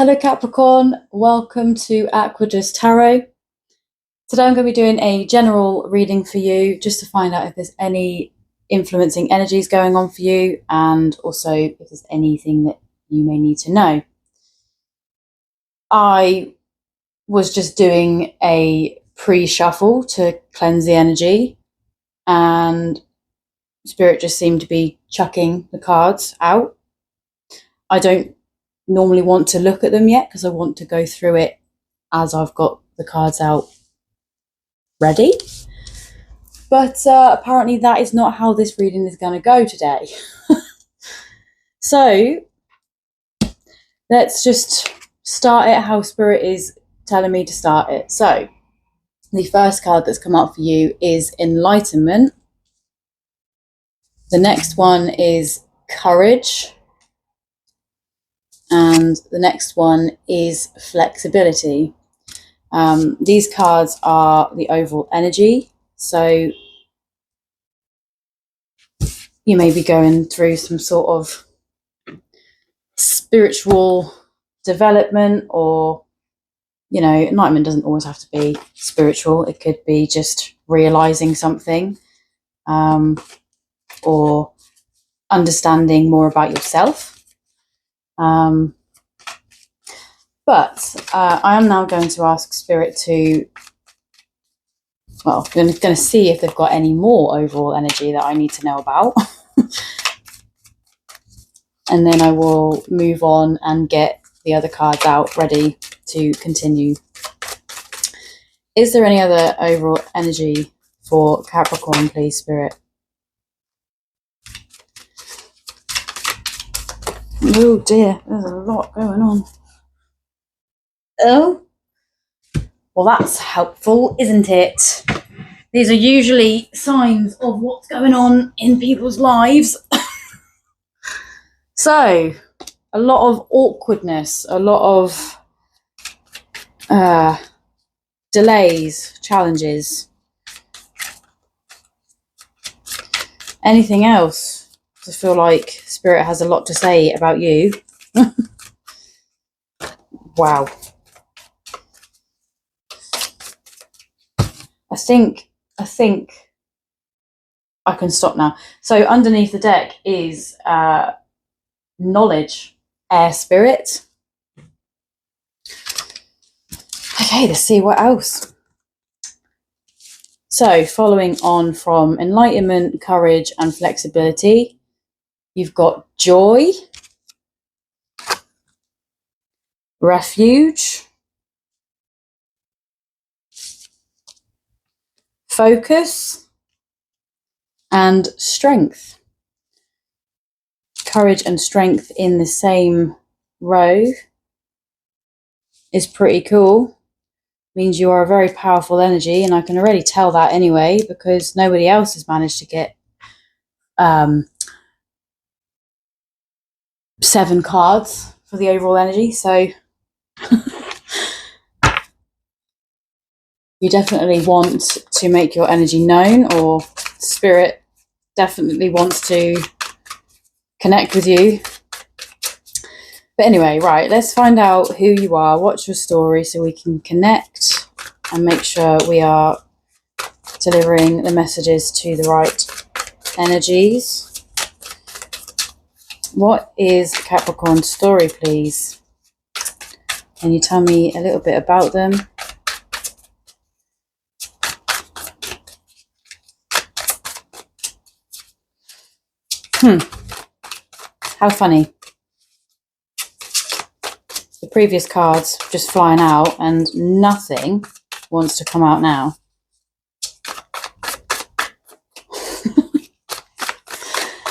Hello Capricorn, welcome to Aquadoestarot. Today I'm going to be doing a general reading for you just to find out if there's any influencing energies going on for you and also if there's anything that you may need to know. I was just doing a pre-shuffle to cleanse the energy and Spirit just seemed to be chucking the cards out. I don't normally want to look at them yet because I want to go through it as I've got the cards out ready. But apparently that is not how this reading is going to go today. So let's just start it how Spirit is telling me to start it. So the first card that's come up for you is Enlightenment. The next one is Courage. And the next one is Flexibility. These cards are the overall energy. So you may be going through some sort of spiritual development, or, you know, enlightenment doesn't always have to be spiritual. It could be just realizing something, or understanding more about yourself. But I am now going to ask Spirit to, well, I'm going to see if they've got any more overall energy that I need to know about. And then I will move on and get the other cards out ready to continue. Is there any other overall energy for Capricorn, please, Spirit? Oh dear, there's a lot going on. Oh, well, that's helpful, isn't it? These are usually signs of what's going on in people's lives. So, a lot of awkwardness, a lot of delays, challenges. Anything else? I feel like Spirit has a lot to say about you. Wow. I think I can stop now. So underneath the deck is Knowledge, Air Spirit. Okay, let's see what else. So following on from Enlightenment, Courage and Flexibility, you've got Joy, Refuge, Focus and Strength. Courage and Strength in the same row is pretty cool. Means you are a very powerful energy, and I can already tell that anyway because nobody else has managed to get 7 cards for the overall energy, so you definitely want to make your energy known, or Spirit definitely wants to connect with you. But anyway, right, let's find out who you are, what's your story, so we can connect and make sure we are delivering the messages to the right energies. What is Capricorn's story, please? Can you tell me a little bit about them? How funny. The previous cards just flying out and nothing wants to come out now.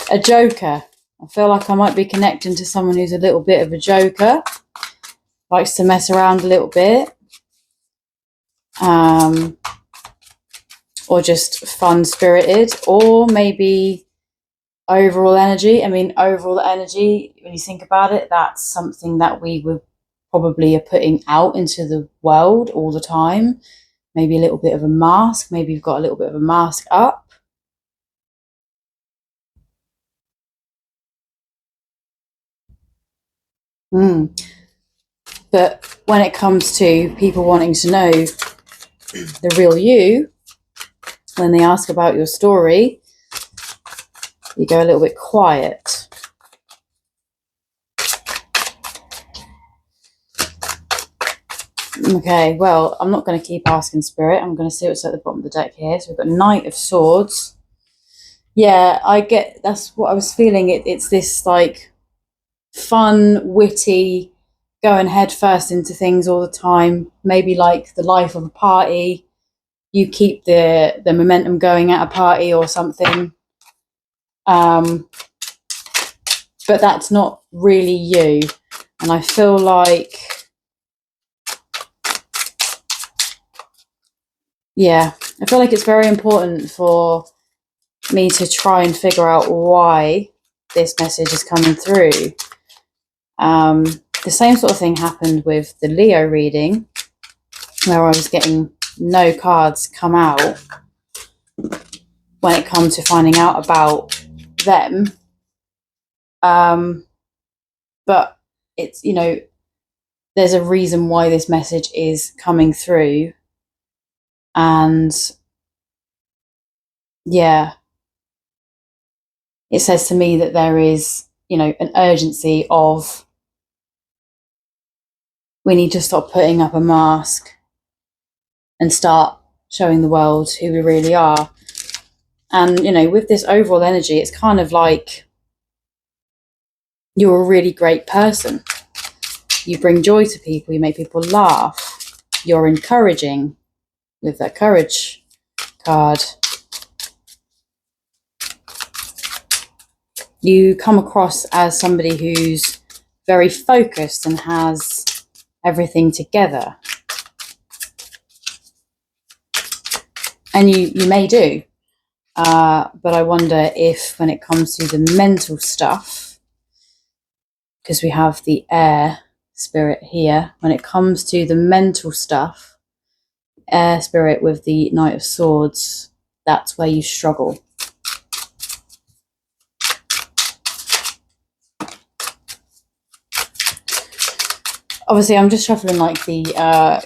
A joker. I feel like I might be connecting to someone who's a little bit of a joker. Likes to mess around a little bit. Or just fun-spirited. Or maybe overall energy. I mean, overall energy, when you think about it, that's something that we would probably are putting out into the world all the time. Maybe a little bit of a mask. Maybe you've got a little bit of a mask up. But when it comes to people wanting to know the real you, when they ask about your story, you go a little bit quiet. Okay, well, I'm not going to keep asking Spirit. I'm going to see what's at the bottom of the deck here. So we've got Knight of Swords. Yeah, I get, that's what I was feeling. It's this like fun, witty, going head first into things all the time. Maybe like the life of a party. You keep the momentum going at a party or something. But that's not really you. And I feel like, yeah, I feel like it's very important for me to try and figure out why this message is coming through. The same sort of thing happened with the Leo reading, where I was getting no cards come out when it comes to finding out about them. But it's, you know, there's a reason why this message is coming through. And yeah, it says to me that there is, you know, an urgency of, we need to stop putting up a mask and start showing the world who we really are. And, you know, with this overall energy, it's kind of like you're a really great person. You bring joy to people. You make people laugh. You're encouraging with that courage card. You come across as somebody who's very focused and has everything together. And you may do. But I wonder if when it comes to the mental stuff, because we have the air spirit here, when it comes to the mental stuff, air spirit with the Knight of Swords, that's where you struggle. Obviously, I'm just shuffling like the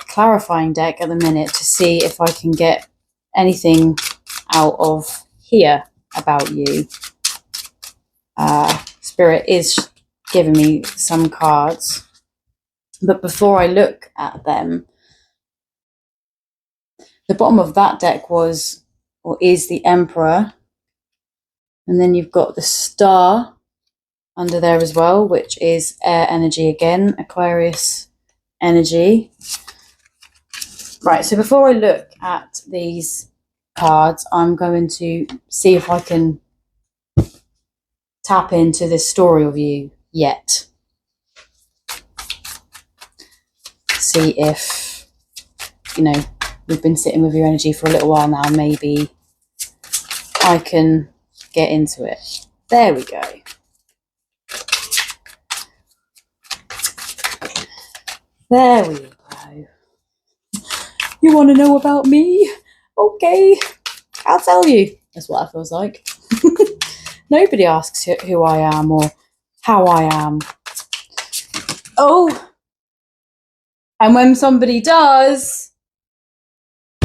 clarifying deck at the minute to see if I can get anything out of here about you. Spirit is giving me some cards, but before I look at them, the bottom of that deck was, or is, the Emperor, and then you've got the Star under there as well, which is air energy again, Aquarius energy. Right, so before I look at these cards, I'm going to see if I can tap into this story of you yet. See if, you know, we've been sitting with your energy for a little while now, maybe I can get into it. There we go. There we go. You want to know about me? Okay, I'll tell you. That's what that feels like. Nobody asks who I am or how I am. Oh, and when somebody does,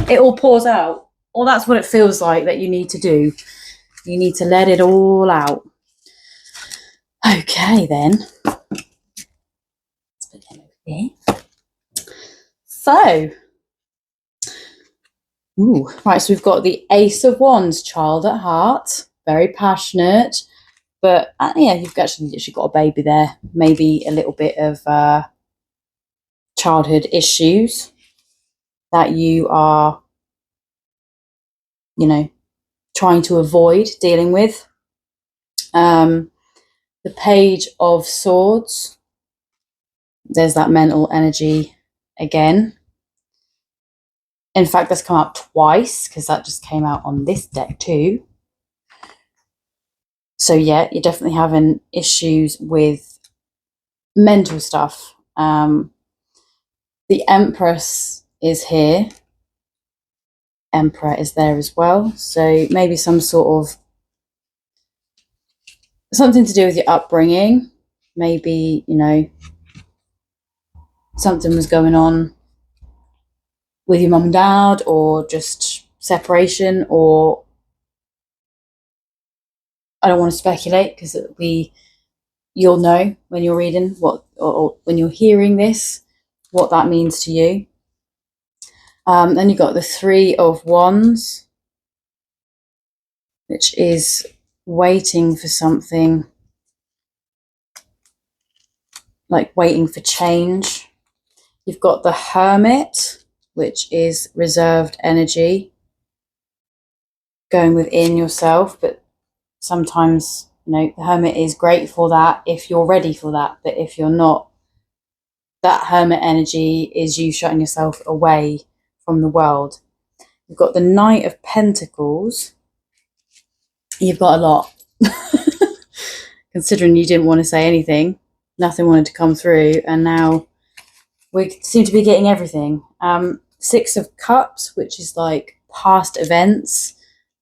it all pours out. Well, that's what it feels like that you need to do. You need to let it all out. Okay, then. Let's put them over here. So, right, so we've got the Ace of Wands, child at heart, very passionate, but yeah, you've actually literally got a baby there, maybe a little bit of childhood issues that you are, you know, trying to avoid dealing with. The Page of Swords, there's that mental energy again. In fact, that's come out twice because that just came out on this deck too. So yeah, you're definitely having issues with mental stuff. The Empress is here. Emperor is there as well. So maybe some sort of something to do with your upbringing. Maybe, you know, something was going on with your mum and dad, or just separation, or I don't want to speculate because you'll know when you're reading what, or when you're hearing this, what that means to you. Then you've got the Three of Wands, which is waiting for something, like waiting for change. You've got the Hermit, which is reserved energy, going within yourself. But sometimes, you know, the Hermit is great for that if you're ready for that. But if you're not, that Hermit energy is you shutting yourself away from the world. You've got the Knight of Pentacles. You've got a lot. Considering you didn't want to say anything, nothing wanted to come through, and now we seem to be getting everything. Six of Cups, which is like past events,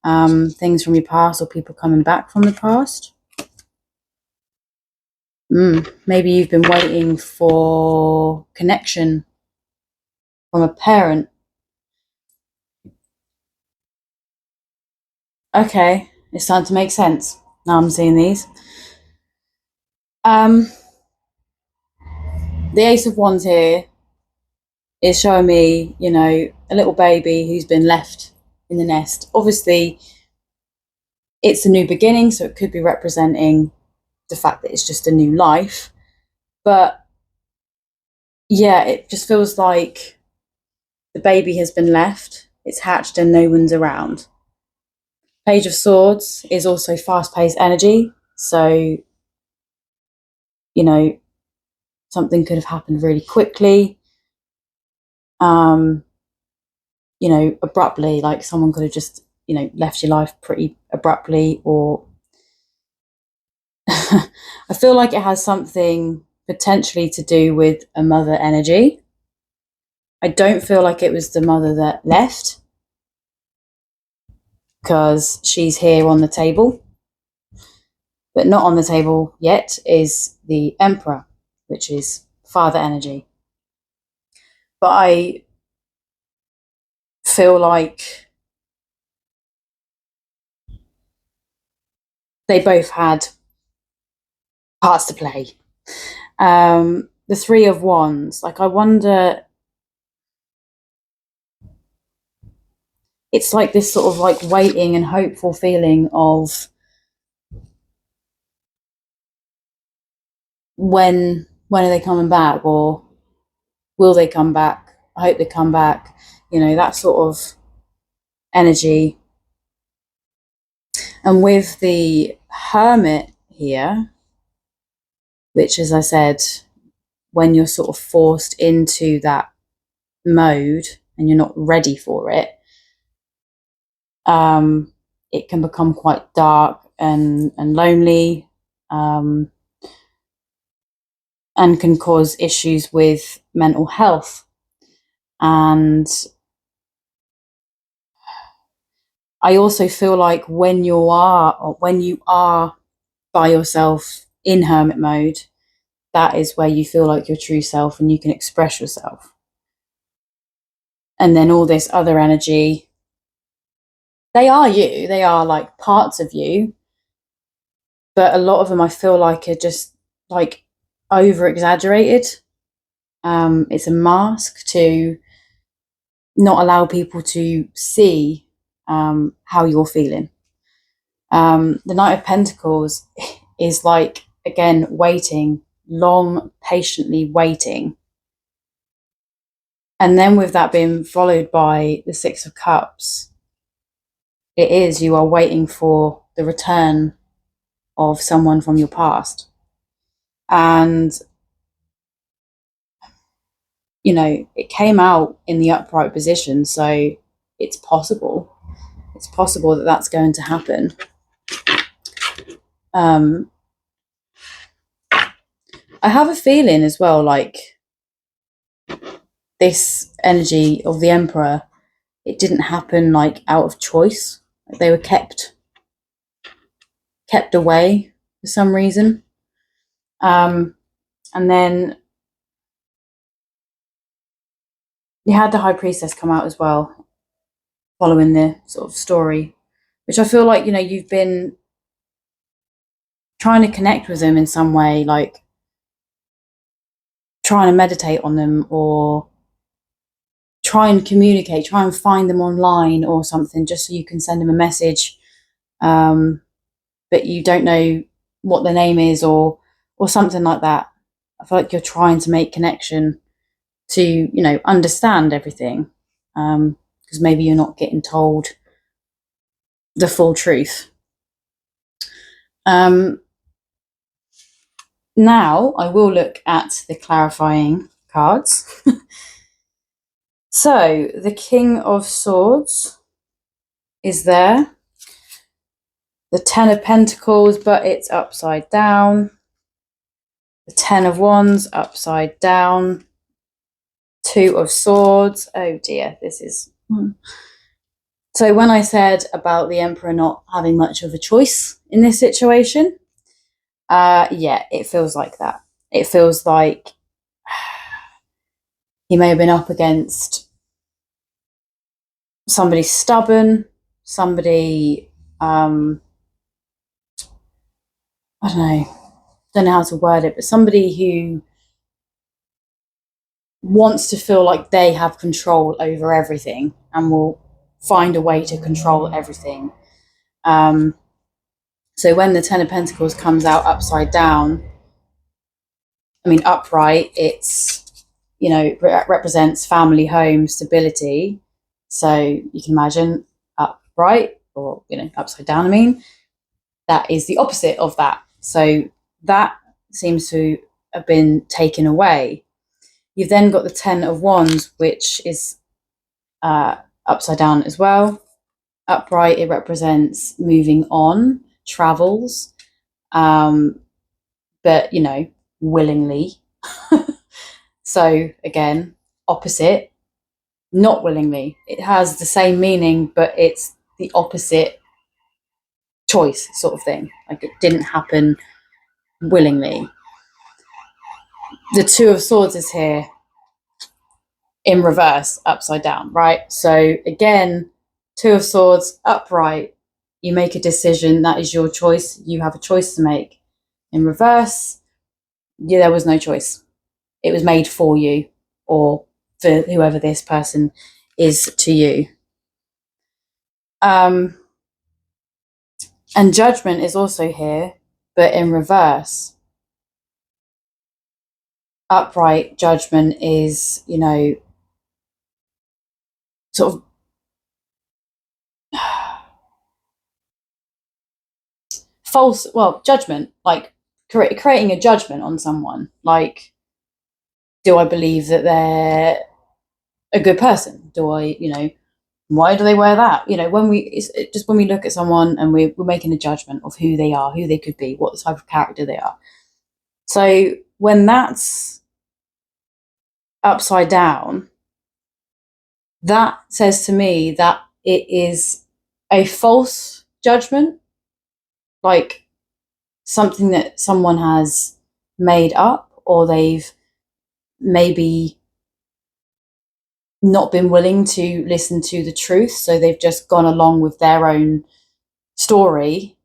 things from your past, or people coming back from the past. Maybe you've been waiting for connection from a parent. Okay, it's starting to make sense. Now I'm seeing these. The Ace of Wands here is showing me, you know, a little baby who's been left in the nest. Obviously, it's a new beginning, so it could be representing the fact that it's just a new life. But yeah, it just feels like the baby has been left, it's hatched, and no one's around. Page of Swords is also fast-paced energy, so, you know, something could have happened really quickly. You know, abruptly, like someone could have just, you know, left your life pretty abruptly, or I feel like it has something potentially to do with a mother energy. I don't feel like it was the mother that left, because she's here on the table. But not on the table yet is the Emperor, which is father energy. But I feel like they both had parts to play. The Three of Wands, like, I wonder, it's like this sort of like waiting and hopeful feeling of when are they coming back, or will they come back? I hope they come back. You know, that sort of energy. And with the Hermit here, which, as I said, when you're sort of forced into that mode and you're not ready for it, it can become quite dark and lonely, and can cause issues with mental health. And I also feel like when you are by yourself in hermit mode, that is where you feel like your true self and you can express yourself. And then all this other energy, they are you, they are like parts of you, but a lot of them I feel like are just like over exaggerated. It's a mask to not allow people to see how you're feeling. The Knight of Pentacles is like, again, waiting, long, patiently waiting. And then with that being followed by the Six of Cups, it is, you are waiting for the return of someone from your past. And, you know, it came out in the upright position, so it's possible. It's possible that that's going to happen. I have a feeling as well, like this energy of the Emperor, it didn't happen like out of choice. Like they were kept away for some reason. And then you had the High Priestess come out as well, following the sort of story, which I feel like, you know, you've been trying to connect with them in some way, like trying to meditate on them or try and communicate, try and find them online or something, just so you can send them a message. But you don't know what their name is or something like that. I feel like you're trying to make connection to, you know, understand everything, because maybe you're not getting told the full truth. Now I will look at the clarifying cards. So the King of Swords is there. The Ten of Pentacles, but it's upside down. The Ten of Wands, upside down. Two of Swords. Oh dear, this is... So when I said about the Emperor not having much of a choice in this situation, yeah, it feels like that. It feels like he may have been up against somebody stubborn, somebody, I don't know how to word it, but somebody who wants to feel like they have control over everything and will find a way to control everything. So when the Ten of Pentacles comes out upside down, I mean upright, it's, you know, represents family, home, stability. So you can imagine upright, or, you know, upside down, I mean, that is the opposite of that. So that seems to have been taken away. You've then got the Ten of Wands, which is upside down as well. Upright, it represents moving on, travels, but, you know, willingly. So again, opposite, not willingly. It has the same meaning, but it's the opposite choice sort of thing. Like it didn't happen willingly. The Two of Swords is here in reverse, upside down, right? So again, Two of Swords, upright, you make a decision, that is your choice, you have a choice to make. In reverse, yeah, there was no choice. It was made for you, or for whoever this person is to you. And Judgment is also here, but in reverse. Upright, Judgment is, you know, sort of false, well, judgment, like creating a judgment on someone. Like, do I believe that they're a good person? Do I, you know, why do they wear that? You know, when we look at someone and we're making a judgment of who they are, who they could be, what type of character they are. So when that's upside down, that says to me that it is a false judgment, like something that someone has made up, or they've maybe not been willing to listen to the truth, so they've just gone along with their own story,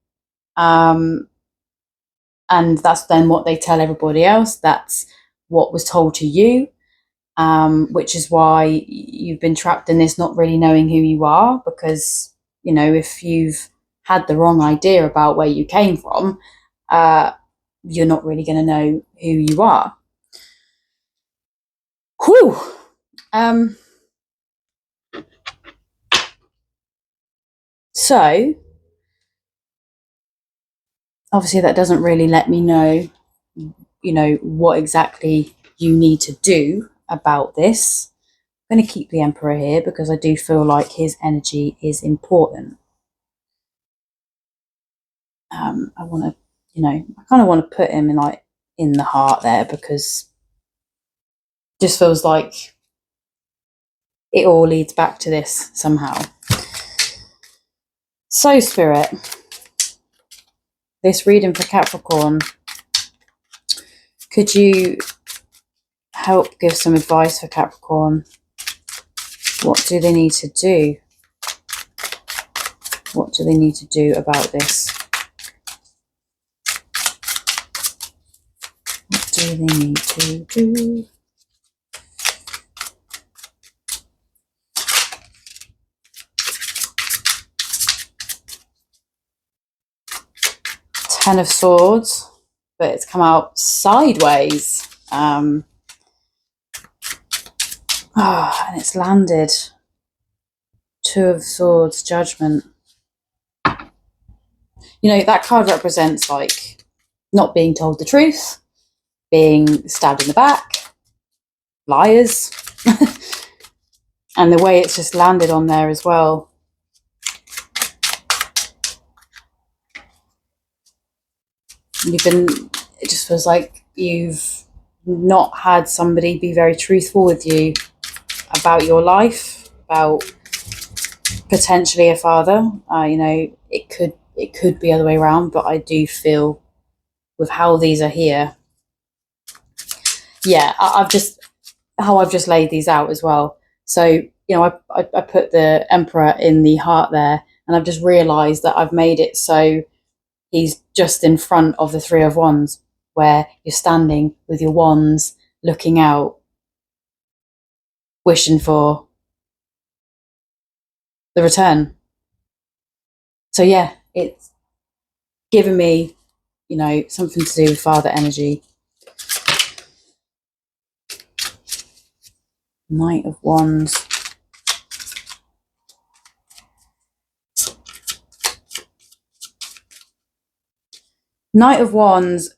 and that's then what they tell everybody else. That's what was told to you, which is why you've been trapped in this, not really knowing who you are, because, you know, if you've had the wrong idea about where you came from, you're not really going to know who you are. Whew. So obviously that doesn't really let me know, you know, what exactly you need to do about this. I'm going to keep the Emperor here because I do feel like his energy is important. I want to you know, I kind of want to put him in like in the heart there, because it just feels like it all leads back to this somehow. So Spirit, this reading for Capricorn, could you help give some advice for Capricorn? What do they need to do? What do they need to do about this? What do they need to do? Ten of Swords, but it's come out sideways. And it's landed. Two of Swords, Judgment. You know, that card represents like not being told the truth, being stabbed in the back, liars, and the way it's just landed on there as well. It just feels like you've not had somebody be very truthful with you about your life, about potentially a father. You know, it could be the other way around, but I do feel with how these are here, yeah, I've just laid these out as well. So, you know, I put the Emperor in the heart there, and I've just realised that I've made it so he's just in front of the Three of Wands, where you're standing with your wands, looking out, wishing for the return. So yeah, it's given me, you know, something to do with father energy. Knight of Wands. Knight of Wands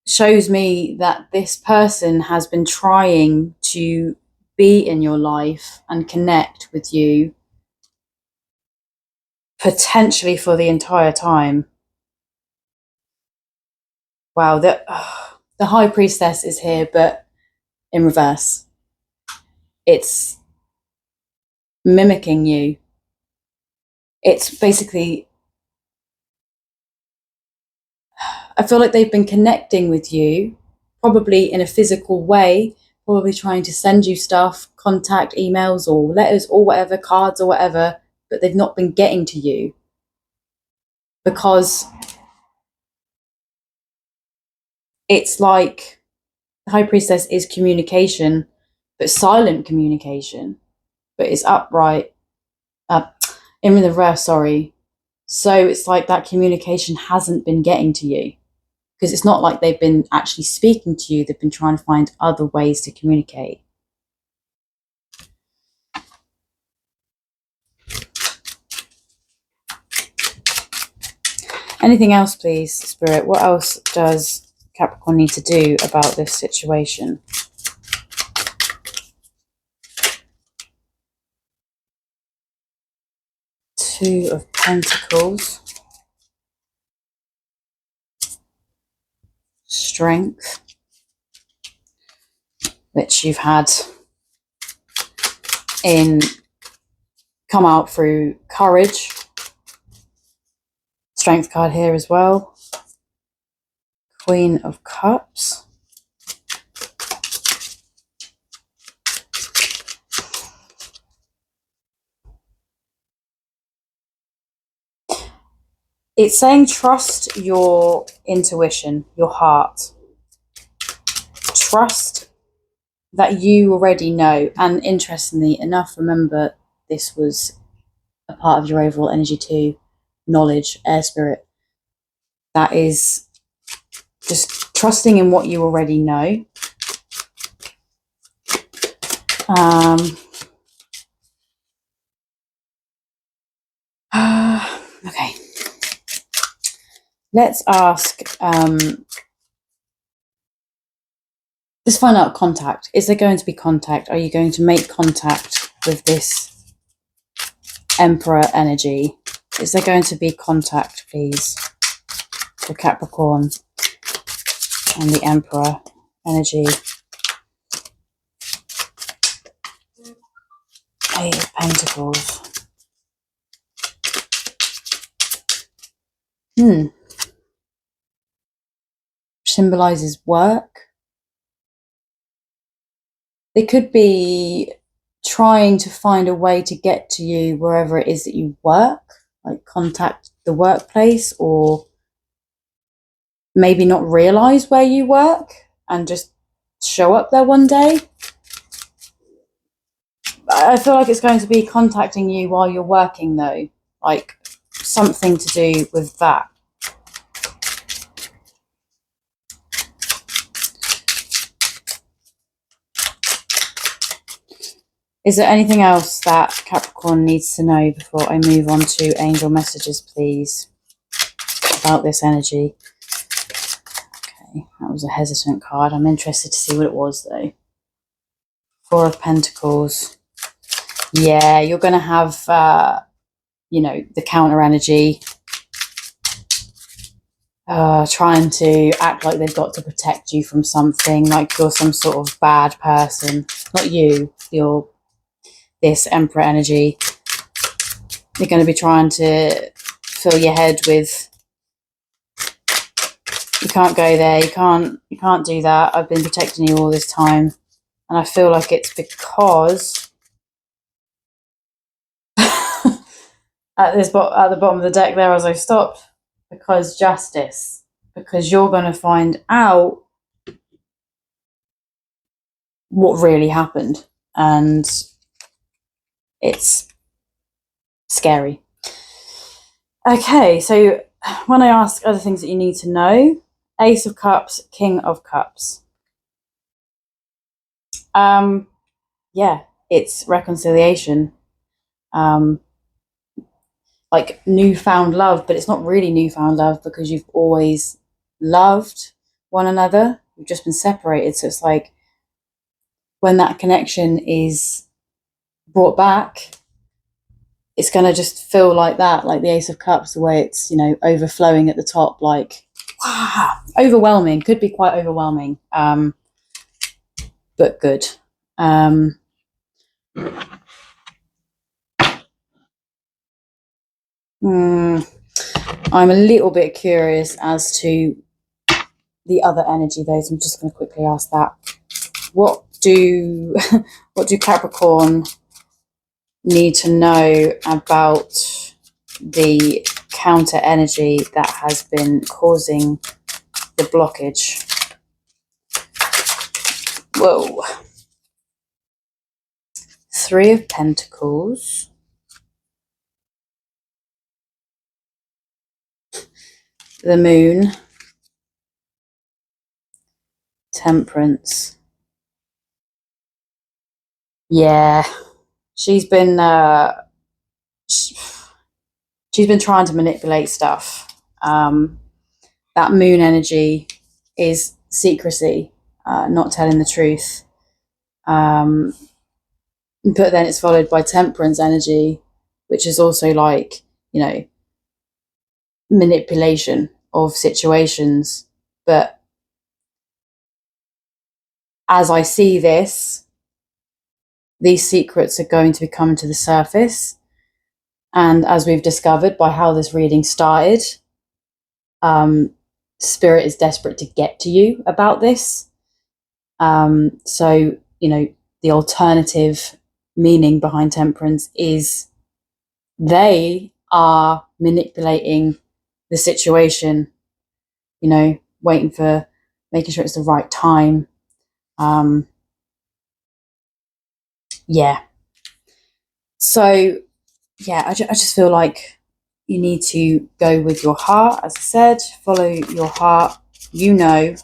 shows me that this person has been trying to be in your life and connect with you potentially for the entire time. Wow, the High Priestess is here, but in reverse. It's mimicking you. It's basically, I feel like they've been connecting with you, probably in a physical way, probably trying to send you stuff, contact, emails or letters or whatever, cards or whatever, but they've not been getting to you. Because it's like the High Priestess is communication, but silent communication, but it's upright, in the reverse, sorry. So it's like that communication hasn't been getting to you, because it's not like they've been actually speaking to you. They've been trying to find other ways to communicate. Anything else, please, Spirit? What else does Capricorn need to do about this situation? Two of Pentacles. Strength, which you've had come out through courage. Strength card here as well. Queen of Cups. It's saying trust your intuition, your heart. Trust that you already know. And interestingly enough, remember, this was a part of your overall energy too. Knowledge, air spirit. That is just trusting in what you already know. Okay. Let's ask, let's find out contact. Is there going to be contact? Are you going to make contact with this Emperor energy? Is there going to be contact, please? for Capricorn and the Emperor energy. Eight of Pentacles. Symbolizes work. They could be trying to find a way to get to you wherever it is that you work, like contact the workplace, or maybe not realize where you work and just show up there one day. I feel like it's going to be contacting you while you're working though, like something to do with that. Is there anything else that Capricorn needs to know before I move on to angel messages, please, about this energy? Okay, that was a hesitant card. I'm interested to see what it was, though. Four of Pentacles. Yeah, you're going to have, you know, the counter energy. Trying to act like they've got to protect you from something, like you're some sort of bad person. Not you, you're this Emperor energy. You're going to be trying to fill your head with, you can't go there, you can't do that, I've been protecting you all this time. And I feel like it's because at the bottom of the deck there as I stopped, because justice, because you're going to find out what really happened, and it's scary. Okay, so when I ask other things that you need to know, Ace of Cups, King of Cups. Yeah, it's reconciliation. Like newfound love, but it's not really newfound love because you've always loved one another. You've just been separated. So it's like when that connection is brought back, it's going to just feel like that, like the Ace of Cups, the way it's, you know, overflowing at the top, like, wow, overwhelming, could be quite overwhelming, but good. I'm a little bit curious as to the other energy though, so I'm just going to quickly ask that. What do Capricorn need to know about the counter energy that has been causing the blockage? Whoa. Three of Pentacles. The Moon. Temperance. Yeah. She's been trying to manipulate stuff. That Moon energy is secrecy, not telling the truth. But then it's followed by Temperance energy, which is also like, you know, manipulation of situations. But as I see this, these secrets are going to be coming to the surface. And as we've discovered by how this reading started, Spirit is desperate to get to you about this. So, you know, the alternative meaning behind Temperance is they are manipulating the situation, you know, making sure it's the right time. Yeah. So, yeah, I just feel like you need to go with your heart, as I said, follow your heart, you know,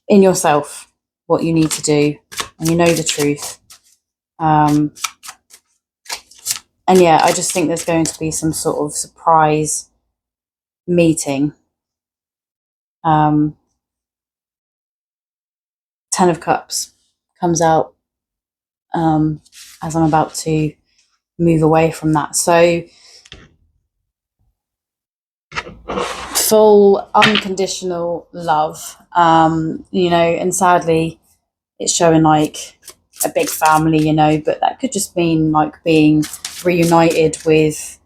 in yourself what you need to do, and you know the truth. And yeah, I just think there's going to be some sort of surprise meeting. 10 of Cups comes out as I'm about to move away from that. So full unconditional love, and sadly it's showing like a big family, but that could just mean like being reunited with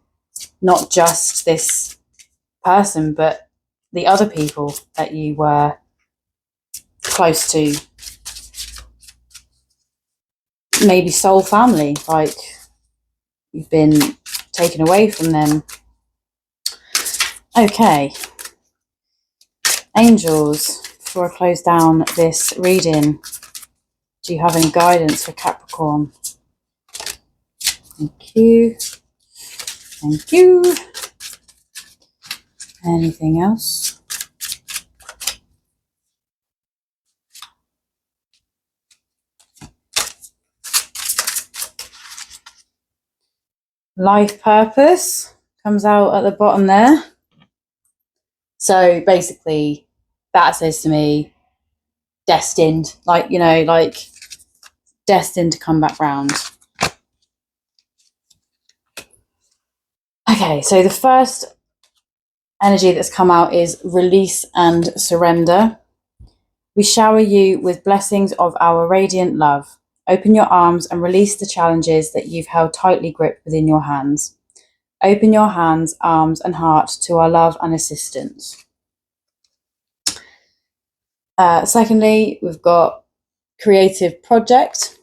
not just this person, but the other people that you were close to. Maybe soul family, like you've been taken away from them. Okay. Angels, before I close down this reading, do you have any guidance for Capricorn? Thank you. Thank you. Anything else? Life purpose comes out at the bottom there. So basically that says to me destined, like destined to come back round. Okay, so the first energy that's come out is release and surrender. We shower you with blessings of our radiant love. Open your arms and release the challenges that you've held tightly gripped within your hands. Open your hands, arms, and heart to our love and assistance. Secondly, we've got creative project.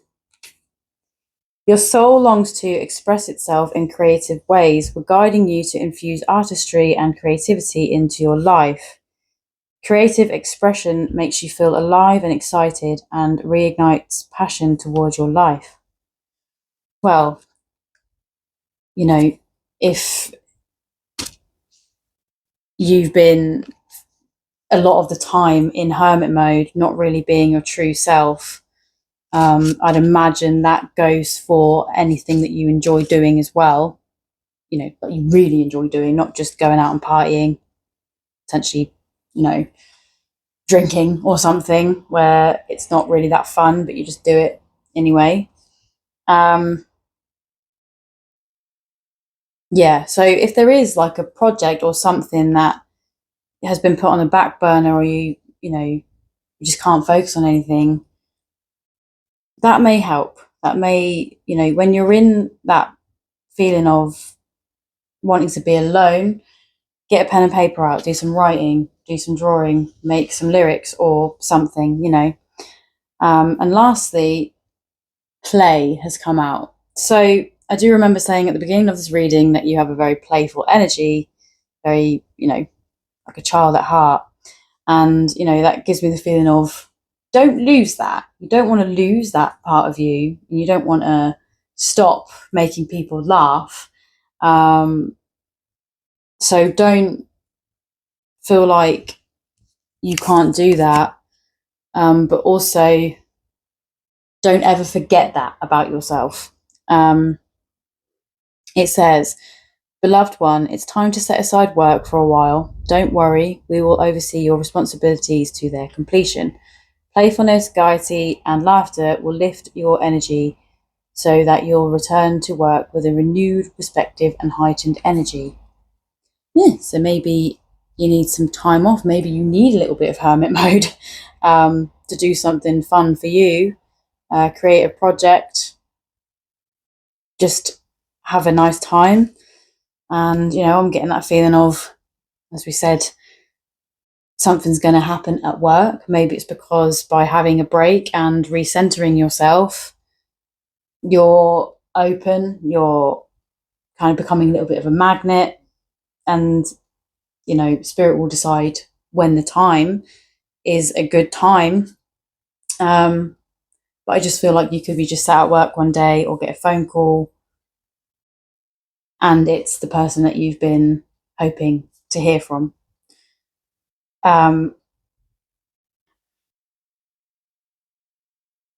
Your soul longs to express itself in creative ways. We're guiding you to infuse artistry and creativity into your life. Creative expression makes you feel alive and excited and reignites passion towards your life. Well, if you've been a lot of the time in hermit mode, not really being your true self, I'd imagine that goes for anything that you enjoy doing as well, that you really enjoy doing, not just going out and partying, potentially, drinking or something where it's not really that fun, but you just do it anyway. So if there is like a project or something that has been put on the back burner, or you just can't focus on anything, that may help. That may, when you're in that feeling of wanting to be alone, get a pen and paper out, do some writing, do some drawing, make some lyrics or something, And lastly, play has come out. So I do remember saying at the beginning of this reading that you have a very playful energy, very, like a child at heart. And, that gives me the feeling of don't lose that. You don't want to lose that part of you. And you don't want to stop making people laugh. So don't feel like you can't do that. But also don't ever forget that about yourself. It says, beloved one, it's time to set aside work for a while. Don't worry, we will oversee your responsibilities to their completion. Playfulness, gaiety, and laughter will lift your energy so that you'll return to work with a renewed perspective and heightened energy. Yeah, so maybe you need some time off. Maybe you need a little bit of hermit mode to do something fun for you, create a project, just have a nice time. And, I'm getting that feeling of, as we said, something's going to happen at work. Maybe it's because by having a break and recentering yourself, you're open, you're kind of becoming a little bit of a magnet, and, spirit will decide when the time is a good time. But I just feel like you could be just sat at work one day or get a phone call and it's the person that you've been hoping to hear from.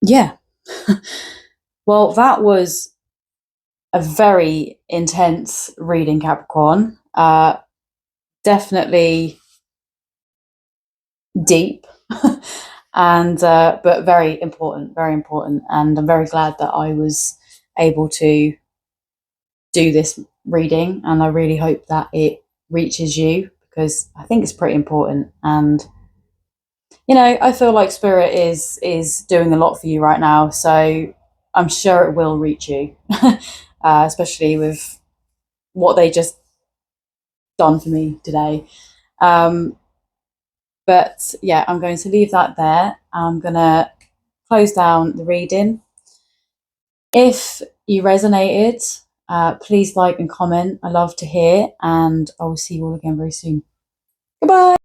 Yeah. Well, that was a very intense reading, Capricorn. Definitely deep and but very important, and I'm very glad that I was able to do this reading, and I really hope that it reaches you, because I think it's pretty important. And I feel like Spirit is doing a lot for you right now, so I'm sure it will reach you, especially with what they just done for me today. But yeah, I'm going to leave that there. I'm going to close down the reading. If you resonated, please like and comment. I love to hear, and I will see you all again very soon. Goodbye.